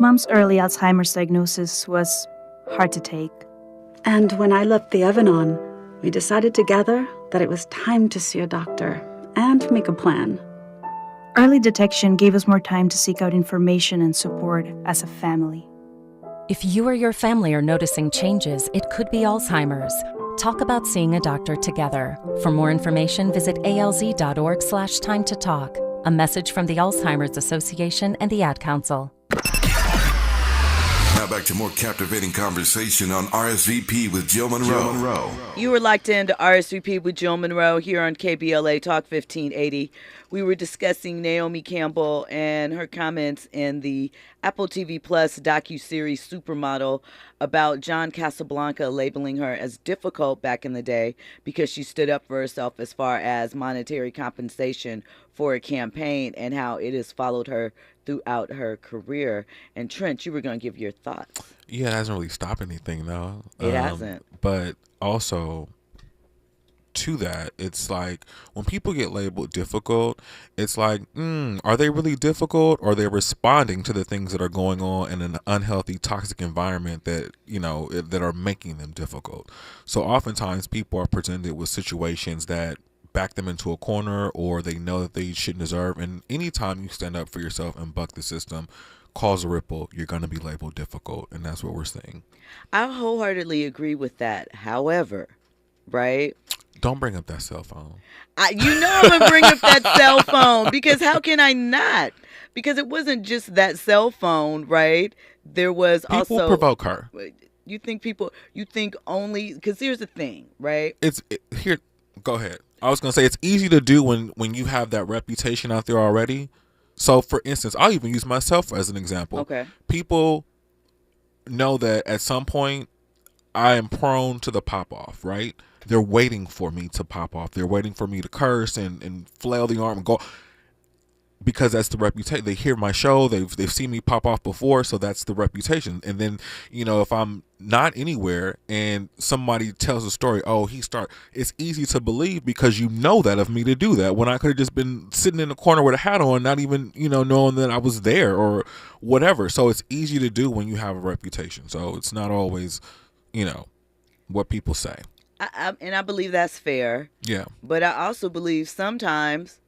Mom's early Alzheimer's diagnosis was hard to take. And when I left the oven on, we decided together that it was time to see a doctor and make a plan. Early detection gave us more time to seek out information and support as a family. If you or your family are noticing changes, it could be Alzheimer's. Talk about seeing a doctor together. For more information, visit alz.org/time to talk. A message from the Alzheimer's Association and the Ad Council. Now back to more captivating conversation on RSVP with Jill Munroe. You were locked into RSVP with Jill Munroe here on KBLA Talk 1580. We were discussing Naomi Campbell and her comments in the Apple TV Plus docuseries Supermodel about John Casablanca labeling her as difficult back in the day because she stood up for herself as far as monetary compensation for a campaign and how it has followed her throughout her career. And Trent, you were going to give your thoughts. Yeah, it hasn't really stopped anything, though. It hasn't. But also, to that, it's like when people get labeled difficult, it's like, are they really difficult, or are they responding to the things that are going on in an unhealthy, toxic environment that, that are making them difficult? So oftentimes people are presented with situations that back them into a corner, or they know that they shouldn't deserve. And anytime you stand up for yourself and buck the system, cause a ripple, you're going to be labeled difficult. And that's what we're seeing. I wholeheartedly agree with that. However, right? Don't bring up that cell phone. I'm going to bring up that cell phone, because how can I not? Because it wasn't just that cell phone, right? There was people also... provoke her. You think only... Because here's the thing, right? Here, go ahead. I was going to say, it's easy to do when you have that reputation out there already. So, for instance, I'll even use myself as an example. Okay. People know that at some point I am prone to the pop off, right? They're waiting for me to pop off. They're waiting for me to curse and flail the arm and go, because that's the reputation. They hear my show, they've seen me pop off before, so that's the reputation. And then, you know, if I'm not anywhere and somebody tells a story, it's easy to believe because you know that of me to do that, when I could have just been sitting in the corner with a hat on, not even, you know, knowing that I was there or whatever. So it's easy to do when you have a reputation. So it's not always, you know, what people say. And I believe that's fair. Yeah. But I also believe sometimes,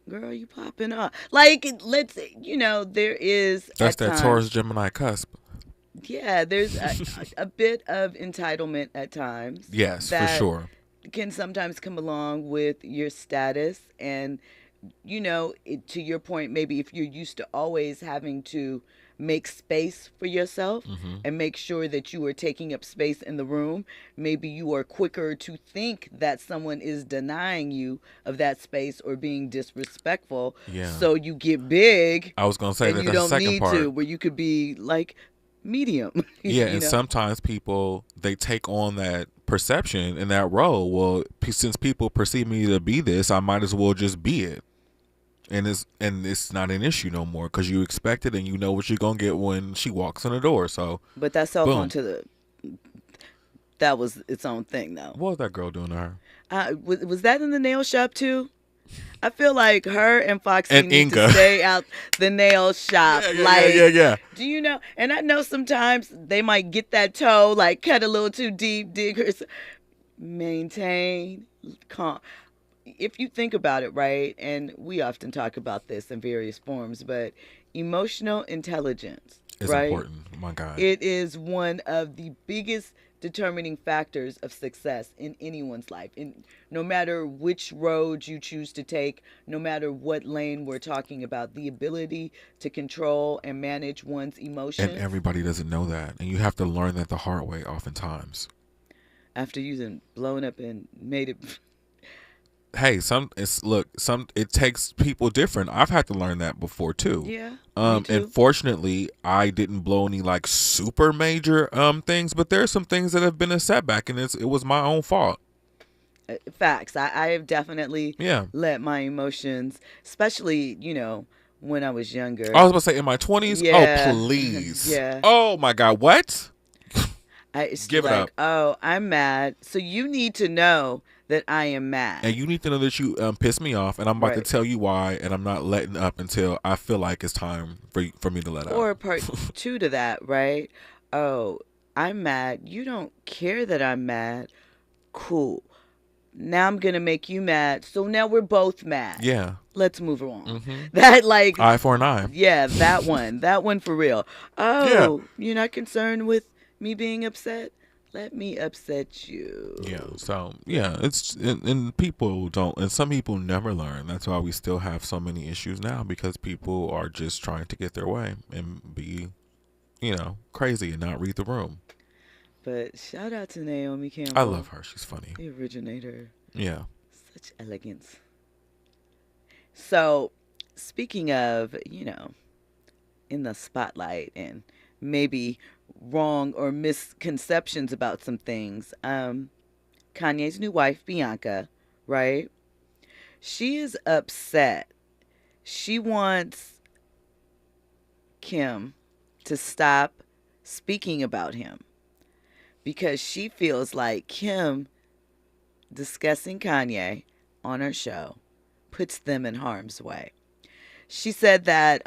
girl, you popping up. Like, let's, you know, there is. That's that Taurus Gemini cusp. Yeah, there's a bit of entitlement at times. Yes, for sure. Can sometimes come along with your status. And, you know, to your point, maybe if you're used to always having to make space for yourself and make sure that you are taking up space in the room, maybe you are quicker to think that someone is denying you of that space or being disrespectful. Yeah. So you get big. I was gonna say and that you that's don't the second need part. to, where you could be like medium. Yeah, you and know? sometimes people, they take on that perception and that role. Well, since people perceive me to be this, I might as well just be it. And it's not an issue no more because you expect it and you know what you're gonna get when she walks in the door. So, but that's all onto that was its own thing though. What was that girl doing to her? Was that in the nail shop too? I feel like her and Foxy and need Inga. to stay out the nail shop. Yeah. Do you know? And I know sometimes they might get that toe like cut a little too deep. Diggers, maintain calm. If you think about it, right, and we often talk about this in various forms, but emotional intelligence is right? important. My God. It is one of the biggest determining factors of success in anyone's life. And no matter which road you choose to take, no matter what lane we're talking about, the ability to control and manage one's emotions. And everybody doesn't know that. And you have to learn that the hard way oftentimes. After you've blown up and made it... Hey, it takes people different. I've had to learn that before too. Yeah. Me too. And fortunately, I didn't blow any like super major things, but there are some things that have been a setback, and it was my own fault. Facts. I have definitely let my emotions, especially, you know, when I was younger. I was about to say in my 20s. Yeah. Oh, please. Yeah. Oh my God. What? Give it up. Oh, I'm mad. So you need to know that I am mad. And you need to know that you piss me off, and I'm about to tell you why, and I'm not letting up until I feel like it's time for me to let out. Or part two to that, right? Oh, I'm mad. You don't care that I'm mad. Cool. Now I'm going to make you mad. So now we're both mad. Yeah. Let's move on. That like... Eye for an eye. Yeah, that one. That one for real. Oh, you're not concerned with me being upset? Let me upset you. Yeah. So and people don't, and some people never learn. That's why we still have so many issues now, because people are just trying to get their way and be, you know, crazy and not read the room. But shout out to Naomi Campbell. I love her. She's funny. The originator. Yeah. Such elegance. So, speaking of, you know, in the spotlight and maybe wrong or misconceptions about some things. Kanye's new wife, Bianca, right? She is upset. She wants Kim to stop speaking about him because she feels like Kim discussing Kanye on her show puts them in harm's way. She said that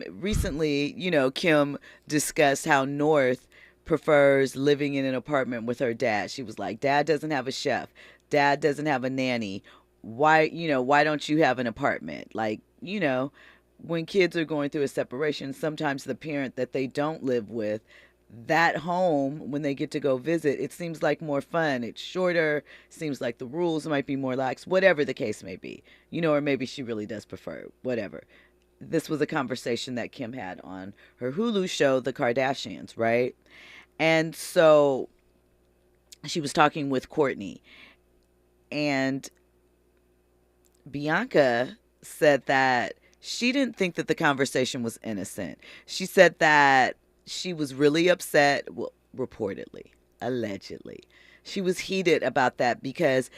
recently, you know, Kim discussed how North prefers living in an apartment with her dad. She was like, Dad doesn't have a chef. Dad doesn't have a nanny. Why don't you have an apartment? Like, you know, when kids are going through a separation, sometimes the parent that they don't live with, that home, when they get to go visit, it seems like more fun. It's shorter. Seems like the rules might be more lax, whatever the case may be. You know, or maybe she really does prefer whatever. This was a conversation that Kim had on her Hulu show, The Kardashians, right? And so she was talking with Courtney, and Bianca said that she didn't think that the conversation was innocent. She said that she was really upset, well, reportedly, Allegedly. She was heated about that because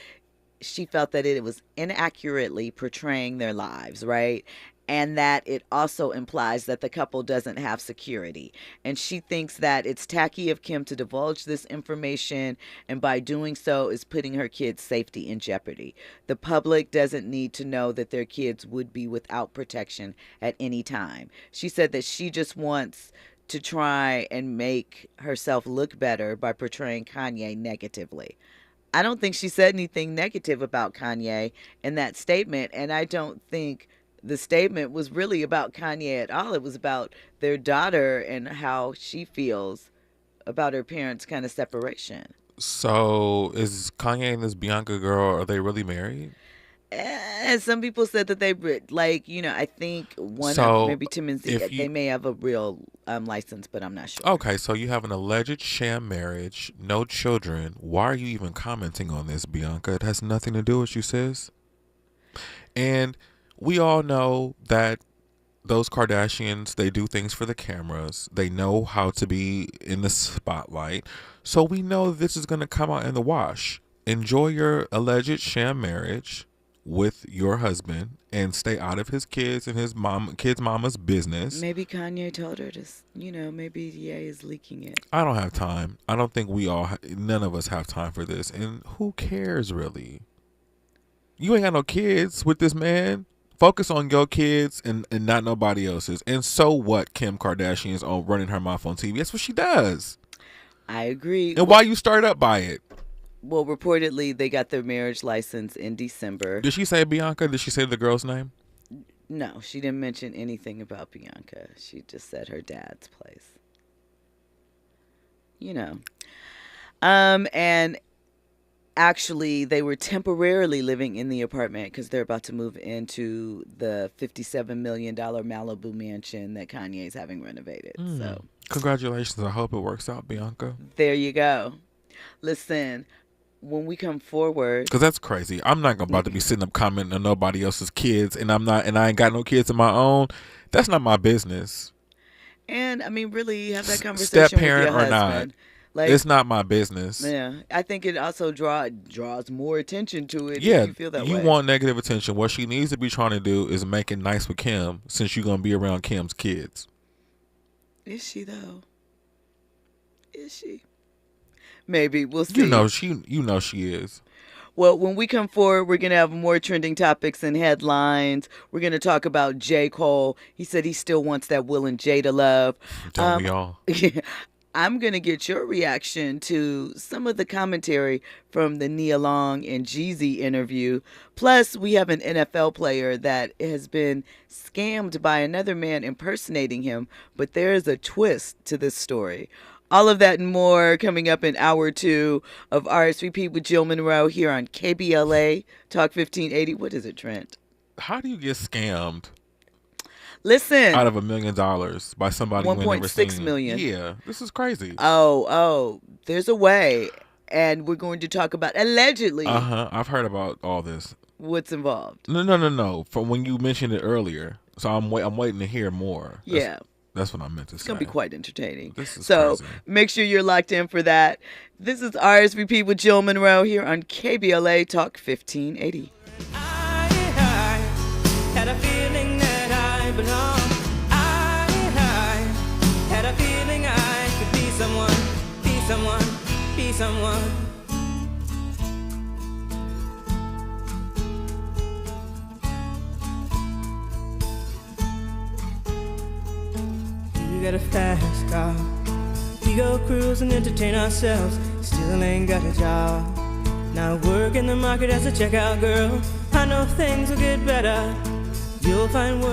she felt that it was inaccurately portraying their lives, right? And that it also implies that the couple doesn't have security. And she thinks that it's tacky of Kim to divulge this information, and by doing so is putting her kids' safety in jeopardy. The public doesn't need to know that their kids would be without protection at any time. She said that she just wants to try and make herself look better by portraying Kanye negatively. I don't think she said anything negative about Kanye in that statement, and I don't think the statement was really about Kanye at all. It was about their daughter and how she feels about her parents' kind of separation. So is Kanye and this Bianca girl, are they really married? And some people said that they, like, you know, I think one So, of maybe Tim and Z, if you- they may have a real license, but I'm not sure. Okay, so you have an alleged sham marriage, no children. Why are you even commenting on this, Bianca? It has nothing to do with you, sis. And we all know that those Kardashians, they do things for the cameras. They know how to be in the spotlight. So we know this is going to come out in the wash. Enjoy your alleged sham marriage with your husband and stay out of his kids and his kids' mama's business. Maybe Kanye told her to, you know, maybe Ye is leaking it. I don't have time. I don't think none of us have time for this. And who cares, really? You ain't got no kids with this man. Focus on your kids and not nobody else's. And so what? Kim Kardashian's on running her mouth on TV. That's what she does. I agree. And why you stirred up by it? Well, reportedly, they got their marriage license in December. Did she say Bianca? Did she say the girl's name? No, she didn't mention anything about Bianca. She just said her dad's place. You know. And actually, they were temporarily living in the apartment because they're about to move into the $57 million Malibu mansion that Kanye's having renovated. So, congratulations. I hope it works out, Bianca. there you go. Listen, when we come forward, Because that's crazy. I'm not about to be sitting up commenting on nobody else's kids, and I ain't got no kids of my own. That's not my business. and I mean, really have that conversation Step with parent your or husband. not. Like, It's not my business. yeah, I think it also draws more attention to it. Yeah, if you feel that you way. want negative attention. What she needs to be trying to do is make it nice with Kim, since you're gonna be around Kim's kids. Is she though? Is she? Maybe we'll see. You know she is. Well, when we come forward, we're going to have more trending topics and headlines. We're going to talk about J. Cole. He said he still wants that Will and Jada love. Don't we all? I'm going to get your reaction to some of the commentary from the Nia Long and Jeezy interview. Plus, we have an NFL player that has been scammed by another man impersonating him, but there is a twist to this story. All of that and more coming up in hour 2 of RSVP with Jill Munroe here on KBLA Talk 1580. What is it, Trent? How do you get scammed? Listen. Out of $1 million by somebody who ain't never seen 1.6 million. Yeah, this is crazy. Oh, there's a way. And we're going to talk about allegedly I've heard about all this. what's involved. No. From when you mentioned it earlier, so I'm waiting to hear more. Yeah. That's what I meant to say. It's going to be quite entertaining. This is so crazy. make sure you're locked in for that. This is RSVP with Jill Munroe here on KBLA Talk 1580. I had a feeling that I belong. I had a feeling I could be someone, be someone, be someone. We got a fast car. We go cruise and entertain ourselves. Still ain't got a job. Now work in the market as a checkout girl. I know things will get better. You'll find work.